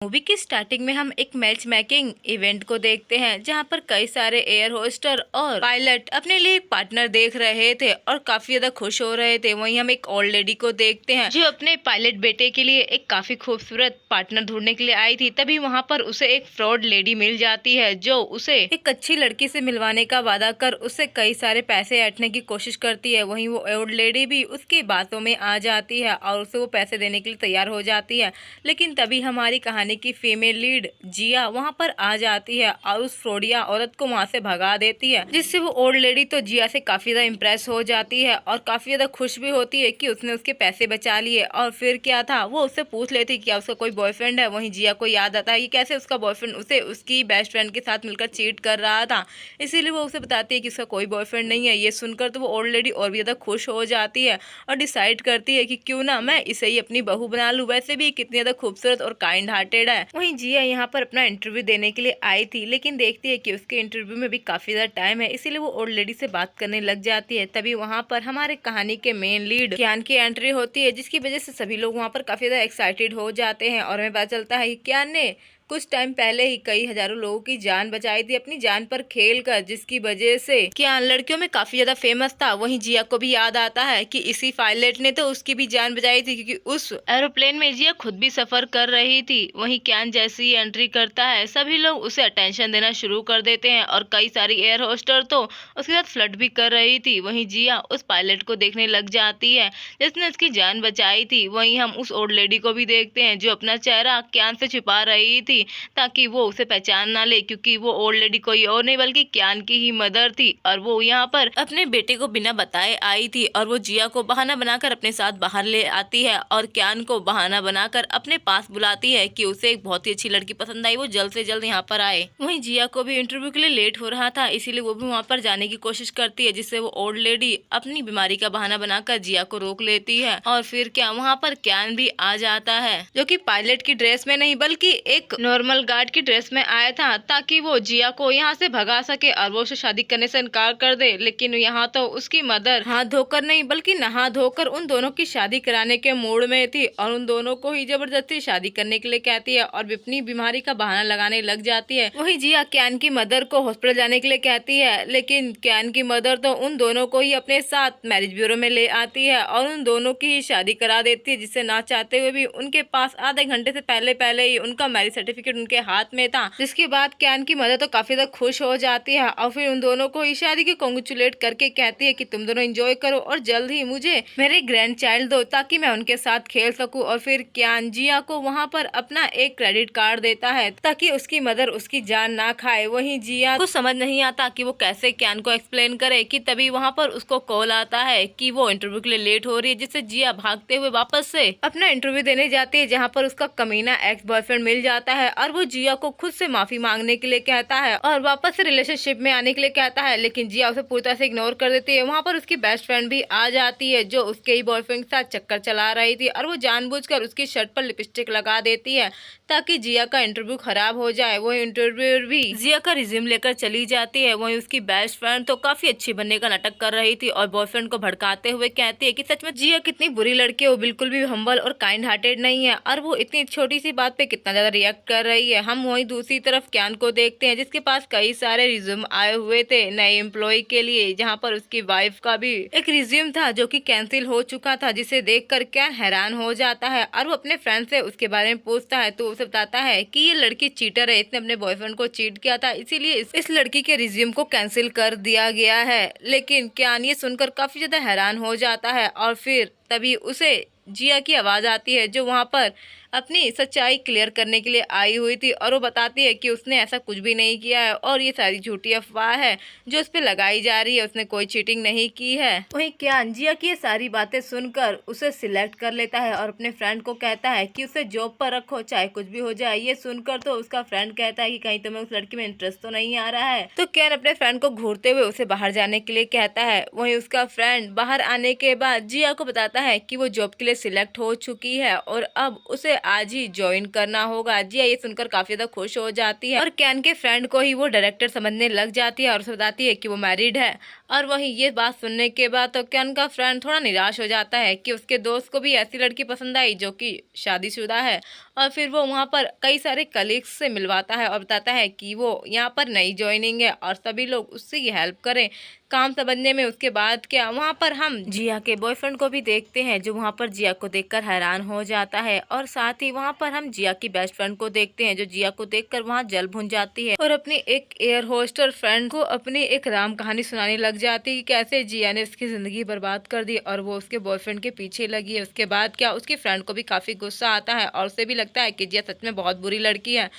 Movie की starting में हम एक मैच मेकिंग इवेंट को देखते हैं जहां पर कई सारे एयर होस्टर और पायलट अपने लिए एक पार्टनर देख रहे थे और काफी ज्यादा खुश हो रहे थे। वहीं हम एक ओल्ड लेडी को देखते हैं जो अपने पायलट बेटे के लिए एक काफी खूबसूरत पार्टनर ढूंढने के लिए आई थी। तभी वहां पर उसे एक फ्रॉड लेडी मिल जाती है जो उसे एक अच्छी लड़की से मिलवाने का वादा कर उससे कई सारे पैसे ऐंठने की कोशिश करती है। वहीं वो ओल्ड लेडी भी उसकी बातों में आ जाती है और उसे वो पैसे देने के लिए तैयार हो जाती है। लेकिन तभी हमारी कहानी की फीमेल लीड जिया वहां पर आ जाती है और उस फ्रॉडिया औरत को वहां से भगा देती है, जिससे वो ओल्ड लेडी तो जिया से काफी ज्यादा इम्प्रेस हो जाती है और काफी ज्यादा खुश भी होती है कि उसने उसके पैसे बचा लिए। और फिर क्या था, वो उससे पूछ लेती है क्या उसका कोई बॉयफ्रेंड है। वहीं जिया को याद आता है कि कैसे उसका बॉयफ्रेंड उसे उसकी बेस्ट फ्रेंड के साथ मिलकर चीट कर रहा था, इसीलिए वो उसे बताती है कि उसका कोई बॉयफ्रेंड नहीं है। ये सुनकर तो वो ओल्ड लेडी और भी ज्यादा खुश हो जाती है और डिसाइड करती है कि क्यों ना मैं इसे ही अपनी बहू बना लूं। वैसे भी कितनी ज्यादा खूबसूरत और काइंड हार्टेड है। वहीं जिया यहाँ पर अपना इंटरव्यू देने के लिए आई थी, लेकिन देखती है कि उसके इंटरव्यू में भी काफी ज्यादा टाइम है, इसीलिए वो ओल्ड लेडी से बात करने लग जाती है। तभी वहाँ पर हमारे कहानी के मेन लीड कियान की एंट्री होती है, जिसकी वजह से सभी लोग वहाँ पर काफी ज्यादा एक्साइटेड हो जाते हैं। और हमें पता चलता है कि कियान ने कुछ टाइम पहले ही कई हजारों लोगों की जान बचाई थी अपनी जान पर खेलकर, जिसकी वजह से कियान लड़कियों में काफी ज्यादा फेमस था। वहीं जिया को भी याद आता है कि इसी पायलट ने तो उसकी भी जान बचाई थी, क्योंकि उस एरोप्लेन में जिया खुद भी सफर कर रही थी। वहीं कियान जैसे ही एंट्री करता है सभी लोग उसे अटेंशन देना शुरू कर देते हैं और कई सारी एयर होस्टर तो उसके साथ फ्लर्ट भी कर रही थी। वहीं जिया उस पायलट को देखने लग जाती है जिसने उसकी जान बचाई थी। वहीं हम उस ओल्ड लेडी को भी देखते हैं जो अपना चेहरा कियान से छिपा रही थी ताकि वो उसे पहचान ना ले, क्योंकि वो ओल्ड लेडी कोई और नहीं बल्कि कियान की ही मदर थी और वो यहाँ पर अपने बेटे को बिना बताए आई थी। और वो जिया को बहाना बनाकर अपने साथ बाहर ले आती है और कियान को बहाना बनाकर अपने पास बुलाती है कि उसे एक बहुत ही अच्छी लड़की पसंद आई, वो जल्द से जल्द यहाँ पर आए। वहीं जिया को भी इंटरव्यू के लिए लेट हो रहा था, इसीलिए वो भी वहाँ पर जाने की कोशिश करती है, जिससे वो ओल्ड लेडी अपनी बीमारी का बहाना बनाकर जिया को रोक लेती है। और फिर क्या वहाँ पर कियान भी आ जाता है जो कि पायलट की ड्रेस में नहीं बल्कि एक नॉर्मल गार्ड की ड्रेस में आया था ताकि वो जिया को यहाँ से भगा सके और वो उसे शादी करने से इनकार कर दे। लेकिन यहाँ तो उसकी मदर हाथ धोकर नहीं बल्कि नहा धोकर उन दोनों की शादी कराने के मूड में थी और उन दोनों को ही जबरदस्ती शादी करने के लिए कहती है और अपनी बीमारी का बहाना लगाने लग जाती है। वही जिया कियान की मदर को हॉस्पिटल जाने के लिए कहती है, लेकिन कियान की मदर तो उन दोनों को ही अपने साथ मैरिज ब्यूरो में ले आती है और उन दोनों की ही शादी करा देती है, जिससे ना चाहते हुए भी उनके पास आधे घंटे से पहले ही उनका मैरिज सर्टिफिकेट उनके हाथ में था। जिसके बाद कियान की मदर तो काफी ज्यादा खुश हो जाती है और फिर उन दोनों को इस शादी की कॉन्ग्रेचुलेट करके कहती है कि तुम दोनों एंजॉय करो और जल्द ही मुझे मेरे ग्रैंड चाइल्ड दो ताकि मैं उनके साथ खेल सकूं। और फिर कियान जिया को वहाँ पर अपना एक क्रेडिट कार्ड देता है ताकि उसकी मदर उसकी जान ना खाए। वहीं जिया को समझ नहीं आता कि वो कैसे कियान को एक्सप्लेन करे कि तभी वहाँ पर उसको कॉल आता है कि वो इंटरव्यू के लिए लेट हो रही है, जिससे जिया भागते हुए वापस से अपना इंटरव्यू देने जाती है, जहाँ पर उसका कमीना एक्स बॉयफ्रेंड मिल जाता है और वो जिया को खुद से माफी मांगने के लिए कहता है और वापस से रिलेशनशिप में आने के लिए कहता है। लेकिन जिया उसे पूरी तरह से इग्नोर कर देती है। वहाँ पर उसकी बेस्ट फ्रेंड भी आ जाती है जो उसके ही बॉयफ्रेंड के साथ चक्कर चला रही थी और वो जानबूझकर उसकी शर्ट पर लिपस्टिक लगा देती है ताकि जिया का इंटरव्यू खराब हो जाए। वो इंटरव्यूअर भी जिया का रिज्यूम लेकर चली जाती है। वहीं उसकी बेस्ट फ्रेंड तो काफी अच्छी बनने का नाटक कर रही थी और बॉयफ्रेंड को भड़काते हुए कहती है कि सच में जिया कितनी बुरी लड़की है, वो बिल्कुल भी हम्बल और काइंड हार्टेड नहीं है और वो इतनी छोटी सी बात पे कितना ज्यादा रिएक्ट कर रही है। हम वहीं दूसरी तरफ कियान को देखते हैं जिसके पास कई सारे रिज्यूम आए हुए थे नए एम्प्लॉय के लिए, जहाँ पर उसकी वाइफ का भी एक रिज्यूम था जो कि कैंसिल हो चुका था, जिसे देखकर कियान हैरान हो जाता है और वो अपने फ्रेंड से उसके बारे में पूछता है तो उसे बताता है कि ये लड़की चीटर है, इसने अपने बॉयफ्रेंड को चीट किया था, इसीलिए इस लड़की के रिज्यूम को कैंसिल कर दिया गया है। लेकिन कियान ये सुनकर काफी ज्यादा हैरान हो जाता है और फिर तभी उसे जिया की आवाज आती है जो वहाँ पर अपनी सच्चाई क्लियर करने के लिए आई हुई थी और वो बताती है कि उसने ऐसा कुछ भी नहीं किया है और ये सारी झूठी अफवाह है जो उस पर लगाई जा रही है, उसने कोई चीटिंग नहीं की है। वहीं कियान जिया की ये सारी बातें सुनकर उसे सिलेक्ट कर लेता है और अपने फ्रेंड को कहता है कि उसे जॉब पर रखो चाहे कुछ भी हो जाए। ये सुनकर तो उसका फ्रेंड कहता है कि कहीं तुम्हें उस लड़की में इंटरेस्ट तो नहीं आ रहा है, तो कियान अपने फ्रेंड को घूरते हुए उसे बाहर जाने के लिए कहता है। वहीं उसका फ्रेंड बाहर आने के बाद जिया को बताता है कि वो जॉब के लिए सिलेक्ट हो चुकी है और अब उसे आज ही ज्वाइन करना होगा। जिया ये सुनकर काफी ज्यादा खुश हो जाती है और कियान के फ्रेंड को ही वो डायरेक्टर समझने लग जाती है और उसे बताती है कि वो मैरिड है और वहीं ये बात सुनने के बाद तो क्या उनका फ्रेंड थोड़ा निराश हो जाता है कि उसके दोस्त को भी ऐसी लड़की पसंद आई जो कि शादीशुदा है। और फिर वो वहाँ पर कई सारे कलीग्स से मिलवाता है और बताता है कि वो यहाँ पर नई ज्वाइनिंग है और सभी लोग उससे हेल्प करें काम समझने में। उसके बाद क्या वहाँ पर हम जिया के बॉयफ्रेंड को भी देखते हैं जो वहाँ पर जिया को देखकर हैरान हो जाता है। और साथ ही वहाँ पर हम जिया की बेस्ट फ्रेंड को देखते हैं जो जिया को देखकर वहाँ जल भुन जाती है और अपनी एक एयर होस्टर फ्रेंड को अपनी एक राम कहानी सुनाने लग जाती है कि कैसे जिया ने उसकी जिंदगी बर्बाद कर दी और वो उसके बॉयफ्रेंड के पीछे लगी है। उसके बाद क्या उसकी फ्रेंड को भी काफी गुस्सा आता है और उसे भी लगता है कि जिया सच में बहुत बुरी लड़की है।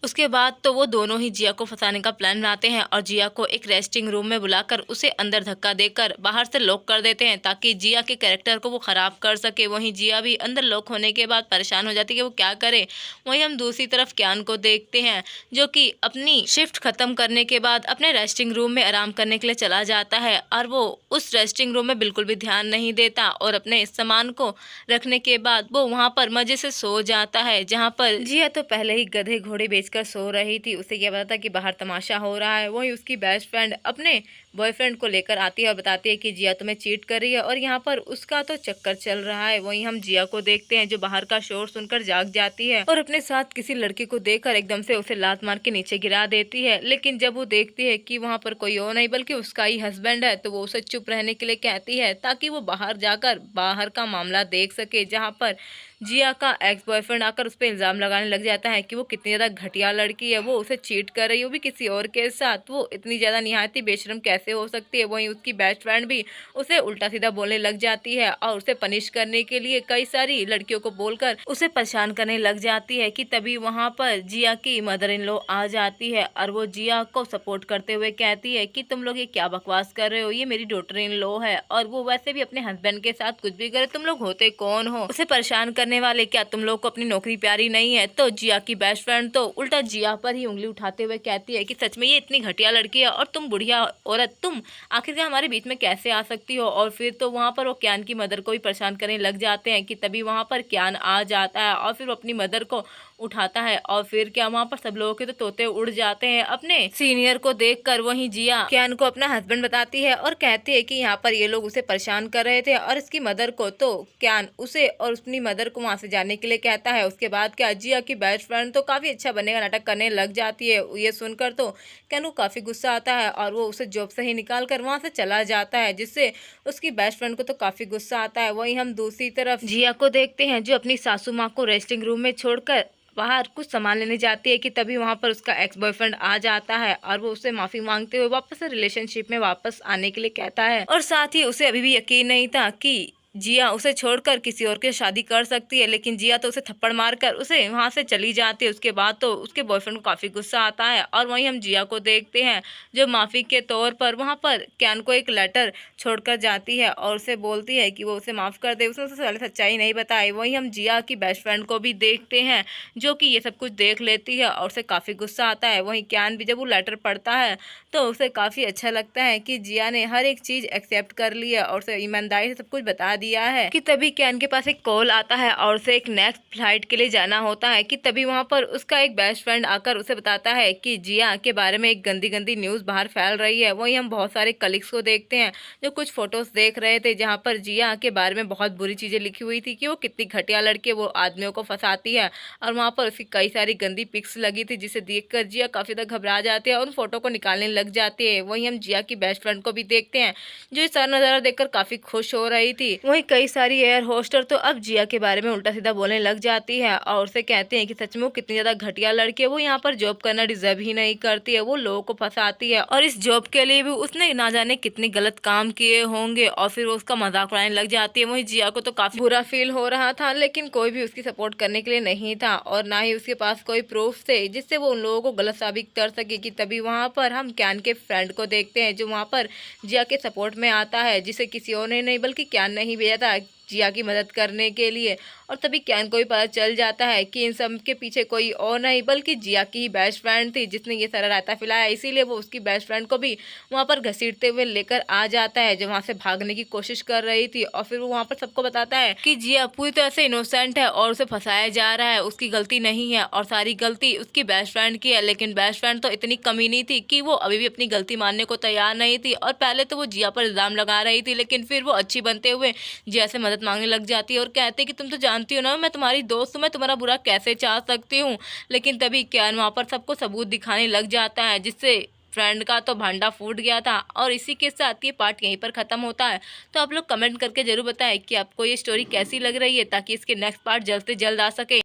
उसके बाद तो वो दोनों ही जिया को फंसाने का प्लान बनाते हैं और जिया को एक रेस्टिंग रूम में बुलाकर उसे अंदर धक्का देकर बाहर से लॉक कर देते हैं ताकि जिया के कैरेक्टर को वो खराब कर सके। वहीं जिया भी अंदर लॉक होने के बाद परेशान हो जाती है कि वो क्या करे। वहीं हम दूसरी तरफ क्यान को देखते हैं जो कि अपनी शिफ्ट खत्म करने के बाद अपने रेस्टिंग रूम में आराम करने के लिए चला जाता है और वो उस रेस्टिंग रूम में बिल्कुल भी ध्यान नहीं देता और अपने सामान को रखने के बाद वो वहाँ पर मजे से सो जाता है। जहाँ पर जिया तो पहले ही गधे घोड़े बेच कर सो रही थी, उसे क्या पता था कि बाहर तमाशा हो रहा है। वहीं उसकी बेस्ट फ्रेंड अपने बॉयफ्रेंड को लेकर आती है और बताती है कि जिया तुम्हें चीट कर रही है और यहाँ पर उसका तो चक्कर चल रहा है। वहीं हम जिया को देखते हैं जो बाहर का शोर सुनकर जाग जाती है और अपने साथ किसी लड़की को देखकर एकदम से उसे लात मार के नीचे गिरा देती है। लेकिन जब वो देखती है कि वहाँ पर कोई और नहीं बल्कि उसका ही हस्बैंड है तो वो उसे चुप रहने के लिए कहती है ताकि वो बाहर जाकर बाहर का मामला देख सके। जहाँ पर जिया का एक्स बॉयफ्रेंड आकर उस पर इल्ज़ाम लगाने लग जाता है कि वो कितनी ज़्यादा घटिया लड़की है, वो उसे चीट कर रही है, वो भी किसी और के साथ, वो इतनी ज़्यादा निहायती बेशरम कैसे हो सकती है। वहीं उसकी बेस्ट फ्रेंड भी उसे उल्टा सीधा बोलने लग जाती है और उसे पनिश करने के लिए कई सारी लड़कियों को बोलकर उसे परेशान करने लग जाती है कि तभी वहाँ पर जिया की मदर इन लॉ आ जाती है और वो जिया को सपोर्ट करते हुए कहती है कि तुम लोग ये क्या बकवास कर रहे हो, ये मेरी डॉटर इन लॉ है और वो वैसे भी अपने हस्बैंड के साथ कुछ भी करे, तुम लोग होते कौन हो उसे परेशान करने वाले, क्या तुम लोग को अपनी नौकरी प्यारी नहीं है। तो जिया की बेस्ट फ्रेंड तो उल्टा जिया पर ही उंगली उठाते हुए कहती है कि सच में ये इतनी घटिया लड़की है और तुम बुढ़िया औरत, तुम आखिरकार हमारे बीच में कैसे आ सकती हो। और फिर तो वहाँ पर वो क्यान की मदर को भी परेशान करने लग जाते हैं कि तभी वहाँ पर क्यान आ जाता है और फिर वो अपनी मदर को उठाता है और फिर क्या वहाँ पर सब लोगों के तो तोते उड़ जाते हैं अपने सीनियर को देखकर। वहीं जिया क्यान को अपना हस्बैंड बताती है और कहती है कि यहाँ पर ये लोग उसे परेशान कर रहे थे और इसकी मदर को, तो क्यान उसे और अपनी मदर को वहाँ से जाने के लिए कहता है। उसके बाद क्या जिया की बेस्ट फ्रेंड तो काफी अच्छा बनने का नाटक करने लग जाती है। ये सुनकर तो क्यान को काफी गुस्सा आता है और वो उसे जॉब से ही निकाल कर वहाँ से चला जाता है जिससे उसकी बेस्ट फ्रेंड को तो काफी गुस्सा आता है। वहीं हम दूसरी तरफ जिया को देखते हैं जो अपनी सासू माँ को रेस्टिंग रूम में छोड़कर बाहर कुछ सामान लेने जाती है कि तभी वहां पर उसका एक्स बॉयफ्रेंड आ जाता है और वो उससे माफी मांगते हुए वापस रिलेशनशिप में वापस आने के लिए कहता है। और साथ ही उसे अभी भी यकीन नहीं था कि जिया उसे छोड़कर किसी और के शादी कर सकती है, लेकिन जिया तो उसे थप्पड़ मारकर उसे वहां से चली जाती है। उसके बाद तो उसके बॉयफ्रेंड को काफी गुस्सा आता है और वहीं हम जिया को देखते हैं जो माफी के तौर पर वहां पर क्यान को एक लेटर छोड़कर जाती है और उसे बोलती है कि वो उसे माफ कर दे, उसने उसे पहले सच्चाई नहीं बताई। वहीं हम जिया की बेस्ट फ्रेंड को भी देखते हैं जो कि ये सब कुछ देख लेती है और उसे काफी गुस्सा आता है। वहीं क्यान भी जब वो लेटर पढ़ता है तो उसे काफी अच्छा लगता है कि जिया ने हर एक चीज एक्सेप्ट कर ली है और उसे ईमानदारी से सब कुछ बता दिया है। कि तभी क्यान के पास एक कॉल आता है और उसे एक नेक्स्ट फ्लाइट के लिए जाना होता है कि तभी वहां पर उसका एक बेस्ट फ्रेंड आकर उसे बताता है कि जिया के बारे में एक गंदी गंदी न्यूज बाहर फैल रही है। वहीं हम बहुत सारे कलीग्स को देखते हैं जो कुछ फोटोज देख रहे थे जहाँ पर जिया के बारे में बहुत बुरी चीजें लिखी हुई थी कि वो कितनी घटिया लड़की है, वो आदमियों को फंसाती है और वहाँ पर उसकी कई सारी गंदी पिक्स लगी थी जिसे देखकर जिया काफी ज्यादा घबरा जाती है और उन फोटो को निकालने लग जाती है। वहीं हम जिया की बेस्ट फ्रेंड को भी देखते हैं जो इस सारा नजारा देखकर काफी खुश हो रही थी। वहीं कई सारी एयर होस्टर तो अब जिया के बारे में उल्टा सीधा बोलने लग जाती है और उसे कहते हैं कि सच में वो कितनी ज्यादा घटिया लड़की है, वो यहाँ पर जॉब करना डिजर्व ही नहीं करती है, वो लोगों को फंसाती है और इस जॉब के लिए भी उसने ना जाने कितने गलत काम किए होंगे और फिर वो उसका मजाक उड़ाने लग जाती है। वहीं जिया को तो काफी बुरा फील हो रहा था लेकिन कोई भी उसकी सपोर्ट करने के लिए नहीं था और ना ही उसके पास कोई प्रूफ थे जिससे वो उन लोगों को गलत साबित कर सके। कि तभी वहाँ पर हम क्यान के फ्रेंड को देखते हैं जो वहाँ पर जिया के सपोर्ट में आता है जिसे किसी और ने नहीं बल्कि क्यान ने ही भेजा था जिया की मदद करने के लिए। और तभी कियान को भी पता चल जाता है कि इन सब के पीछे कोई और नहीं बल्कि जिया की ही बेस्ट फ्रेंड थी जिसने ये सारा रायता फैलाया। इसीलिए वो उसकी बेस्ट फ्रेंड को भी वहाँ पर घसीटते हुए लेकर आ जाता है जो वहाँ से भागने की कोशिश कर रही थी। और फिर वो वहाँ पर सबको बताता है कि जिया पूरी तरह से इनोसेंट है और उसे फंसाया जा रहा है, उसकी गलती नहीं है और सारी गलती उसकी बेस्ट फ्रेंड की है। लेकिन बेस्ट फ्रेंड तो इतनी कमीनी थी कि वो अभी भी अपनी गलती मानने को तैयार नहीं थी और पहले तो वो जिया पर इल्जाम लगा रही थी, लेकिन फिर वो अच्छी बनते हुए जिया से मदद मांगने लग जाती है और कहते हैं कि तुम तो जानती हो ना मैं तुम्हारी दोस्त हूँ, मैं तुम्हारा बुरा कैसे चाह सकती हूँ। लेकिन तभी कियान वहाँ पर सबको सबूत दिखाने लग जाता है जिससे फ्रेंड का तो भांडा फूट गया था। और इसी के साथ ये पार्ट यहीं पर ख़त्म होता है। तो आप लोग कमेंट करके ज़रूर बताएं कि आपको ये स्टोरी कैसी लग रही है ताकि इसके नेक्स्ट पार्ट जल्द से जल्द आ सके।